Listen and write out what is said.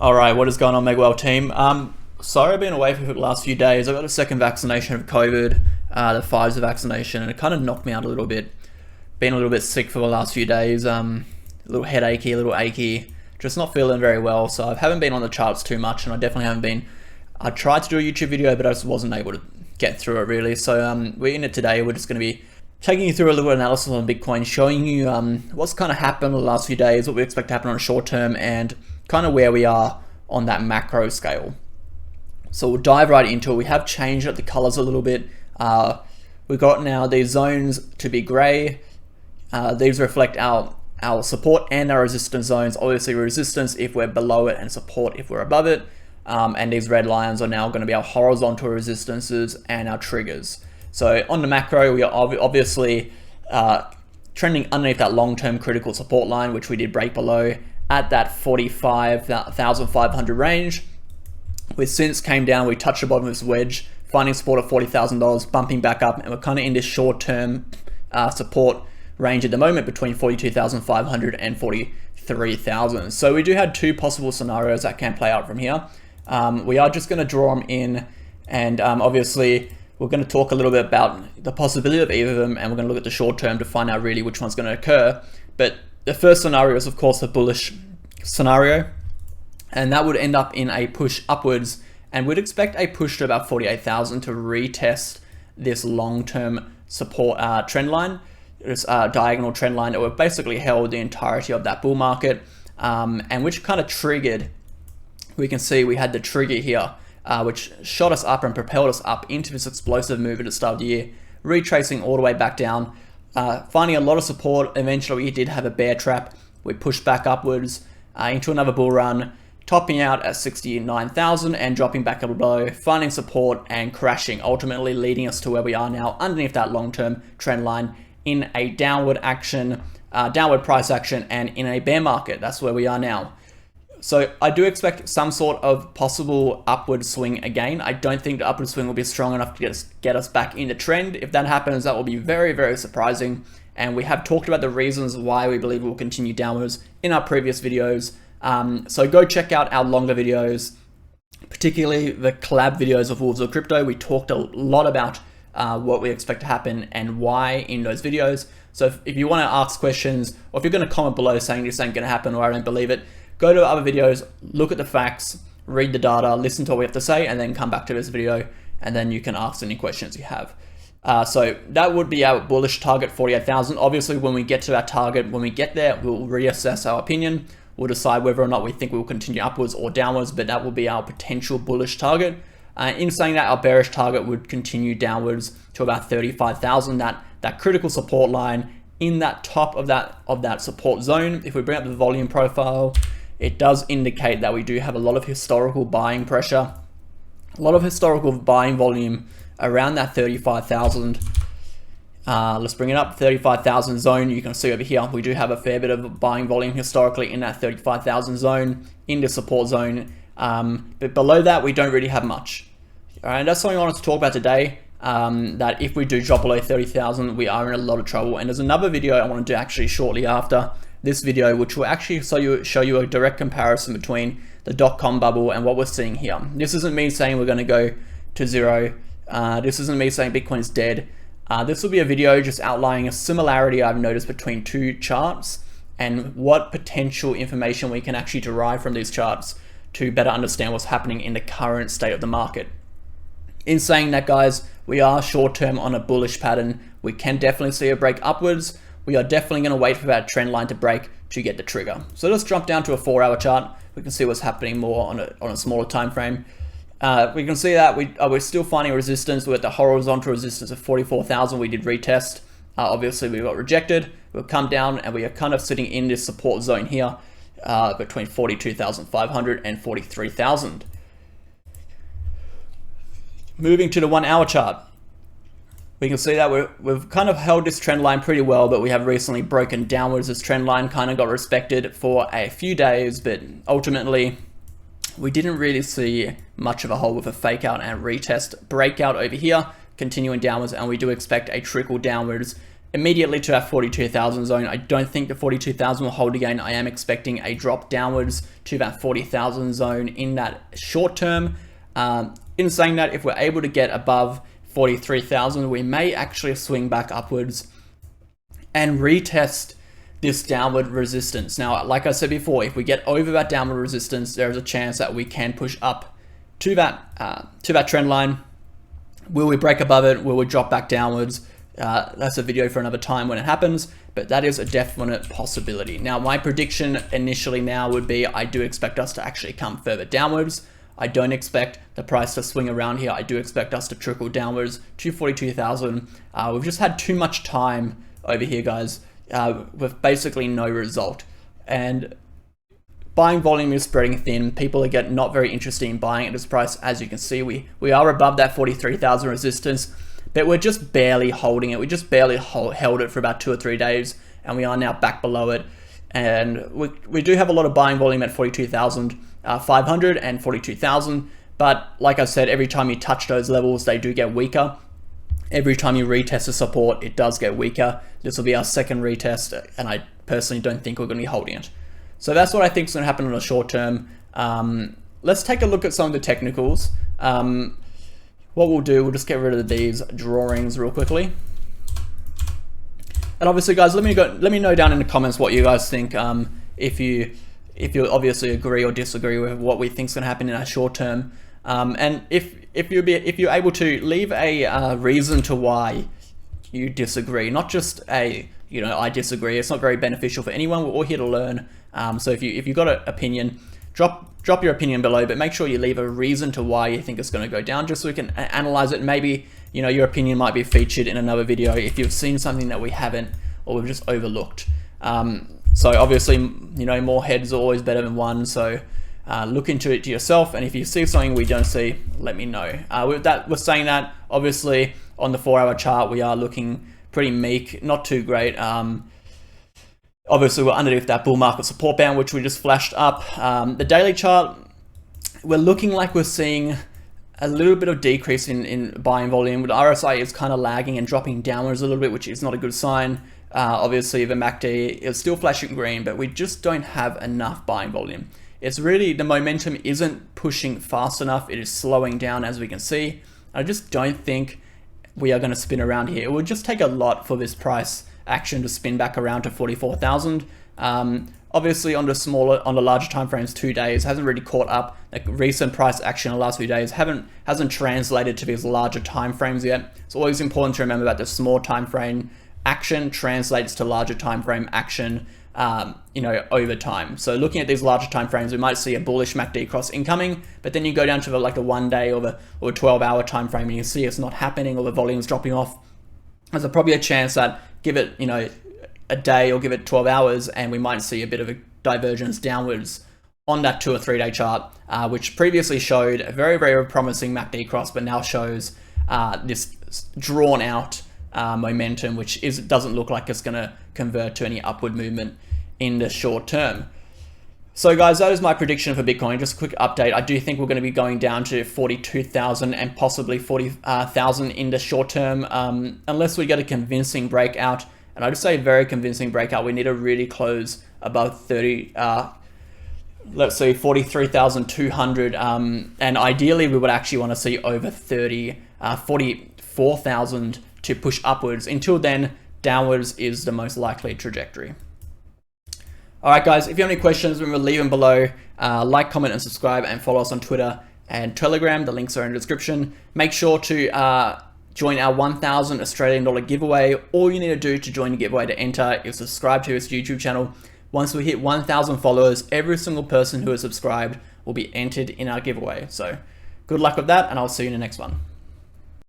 Alright, what is going on, MegaWhale team? Sorry I've been away for the last few days. I got a second vaccination of COVID, the Pfizer vaccination, and it kind of knocked me out a little bit. Been a little bit sick for the last few days, a little headachy, a little achy, just not feeling very well, so I haven't been on the charts too much, and I definitely haven't been. I tried to do a YouTube video, but I just wasn't able to get through it really, so we're in it today. We're just going to be taking you through a little analysis on Bitcoin, showing you what's kind of happened in the last few days, what we expect to happen on a short term, and kind of where we are on that macro scale. So we'll dive right into it. We have changed up the colors a little bit. We've got now these zones to be gray. These reflect our support and our resistance zones. Obviously resistance if we're below it and support if we're above it. And these red lines are now going to be our horizontal resistances and our triggers. So on the macro, we are obviously trending underneath that long-term critical support line, which we did break below at that 45,500 range. We since came down, we touched the bottom of this wedge, finding support at $40,000, bumping back up, and we're kind of in this short-term support range at the moment between 42,500 and 43,000. So we do have two possible scenarios that can play out from here. We are just going to draw them in, and obviously we're going to talk a little bit about the possibility of either of them, and we're going to look at the short term to find out really which one's going to occur. But the first scenario is of course a bullish scenario, and that would end up in a push upwards, and we'd expect a push to about 48,000 to retest this long-term support trend line, this diagonal trend line that we've basically held the entirety of that bull market, and which kind of triggered, we can see we had the trigger here, which shot us up and propelled us up into this explosive move at the start of the year, retracing all the way back down, finding a lot of support. Eventually we did have a bear trap. We pushed back upwards into another bull run, topping out at 69,000 and dropping back a little below, finding support and crashing, ultimately leading us to where we are now underneath that long-term trend line in a downward action, downward price action, and in a bear market. That's where we are now. So I do expect some sort of possible upward swing again. I don't think the upward swing will be strong enough to get us back in the trend. If that happens, that will be very, very surprising. And we have talked about the reasons why we believe it will continue downwards in our previous videos. So go check out our longer videos, particularly the collab videos of Wolves of Crypto. We talked a lot about what we expect to happen and why in those videos. So if you want to ask questions, or if you're going to comment below saying this ain't going to happen or I don't believe it, go to other videos, look at the facts, read the data, listen to what we have to say, and then come back to this video, and then you can ask any questions you have. So that would be our bullish target, 48,000. Obviously, when we get to our target, when we get there, we'll reassess our opinion. We'll decide whether or not we think we will continue upwards or downwards, but that will be our potential bullish target. In saying that, our bearish target would continue downwards to about 35,000, that critical support line in that top of that support zone. If we bring up the volume profile, it does indicate that we do have a lot of historical buying pressure, a lot of historical buying volume around that 35,000. Let's bring it up, 35,000 zone. You can see over here, we do have a fair bit of buying volume historically in that 35,000 zone, in the support zone. But below that, we don't really have much. All right, that's something I wanted to talk about today, that if we do drop below 30,000, we are in a lot of trouble. And there's another video I want to do actually shortly after this video, which will actually show you a direct comparison between the .com bubble and what we're seeing here. This isn't me saying we're going to go to zero. This isn't me saying Bitcoin is dead. This will be a video just outlining a similarity I've noticed between two charts and what potential information we can actually derive from these charts to better understand what's happening in the current state of the market. In saying that, guys, we are short term on a bullish pattern. We can definitely see a break upwards. We are definitely going to wait for that trend line to break to get the trigger. So let's jump down to a 4-hour chart. We can see what's happening more on a smaller time frame. We can see that we're still finding resistance. We're at the horizontal resistance of 44,000. We did retest. Obviously, we got rejected. We'll come down, and we are kind of sitting in this support zone here between 42,500 and 43,000. Moving to the 1-hour chart. We can see that we've kind of held this trend line pretty well, but we have recently broken downwards. This trend line kind of got respected for a few days, but ultimately we didn't really see much of a hold with a fake out and retest breakout over here, continuing downwards, and we do expect a trickle downwards immediately to that 42,000 zone. I don't think the 42,000 will hold again. I am expecting a drop downwards to that 40,000 zone in that short term. In saying that, if we're able to get above 43,000, we may actually swing back upwards and retest this downward resistance. Now, like I said before, if we get over that downward resistance, there is a chance that we can push up to that trend line. Will we break above it? Will we drop back downwards? That's a video for another time when it happens, but that is a definite possibility. Now, my prediction initially now would be I do expect us to actually come further downwards. I don't expect the price to swing around here. I do expect us to trickle downwards to 42,000. We've just had too much time over here, guys, with basically no result. And buying volume is spreading thin. People are not very interested in buying at this price. As you can see, we are above that 43,000 resistance, but we're just barely holding it. We just barely held it for about 2 or 3 days, and we are now back below it. And we do have a lot of buying volume at 42,500 and 42,000. But like I said, every time you touch those levels, they do get weaker. Every time you retest the support, it does get weaker. This will be our second retest, and I personally don't think we're going to be holding it. So that's what I think is going to happen in the short term. Let's take a look at some of the technicals. What we'll do, we'll just get rid of these drawings real quickly. And obviously, guys, let me know down in the comments what you guys think. If you obviously agree or disagree with what we think is going to happen in our short term, and if you're able to leave a reason to why you disagree, not just a I disagree. It's not very beneficial for anyone. We're all here to learn. So if you've got an opinion, drop your opinion below, but make sure you leave a reason to why you think it's going to go down, just so we can analyze it. Maybe your opinion might be featured in another video if you've seen something that we haven't or we've just overlooked. So obviously, more heads are always better than one. So look into it to yourself, and if you see something we don't see, let me know. With saying that, obviously on the 4-hour chart, we are looking pretty meek, not too great. Obviously, we're underneath that bull market support band, which we just flashed up. The daily chart, we're looking like we're seeing a little bit of decrease in buying volume. The RSI is kind of lagging and dropping downwards a little bit, which is not a good sign. Obviously, the MACD is still flashing green, but we just don't have enough buying volume. It's really, the momentum isn't pushing fast enough. It is slowing down, as we can see. I just don't think we are going to spin around here. It would just take a lot for this price action to spin back around to 44,000. Obviously on the larger time frames, 2 days hasn't really caught up. Like recent price action in the last few days hasn't translated to these larger time frames yet. It's always important to remember that the small time frame action translates to larger time frame action over time. So looking at these larger time frames, we might see a bullish MACD cross incoming, but then you go down to like a 1 day or a 12-hour time frame, and you see it's not happening, or the volume's dropping off. There's probably a chance that give it a day or give it 12 hours, and we might see a bit of a divergence downwards on that 2 or 3 day chart, which previously showed a very, very promising MACD cross, but now shows this drawn out momentum, which doesn't look like it's going to convert to any upward movement in the short term. So guys, that is my prediction for Bitcoin. Just a quick update. I do think we're going to be going down to 42,000 and possibly 40,000 in the short term, unless we get a convincing breakout. And I just say very convincing breakout. We need to really close above 30, let's see, 43,200. And ideally, we would actually want to see over 44,000 to push upwards. Until then, downwards is the most likely trajectory. All right, guys, if you have any questions, remember, leave them below. Like, comment, and subscribe, and follow us on Twitter and Telegram. The links are in the description. Make sure to join our 1,000 Australian dollar giveaway. All you need to do to join the giveaway to enter is subscribe to this YouTube channel. Once we hit 1,000 followers, every single person who is subscribed will be entered in our giveaway. So good luck with that, and I'll see you in the next one.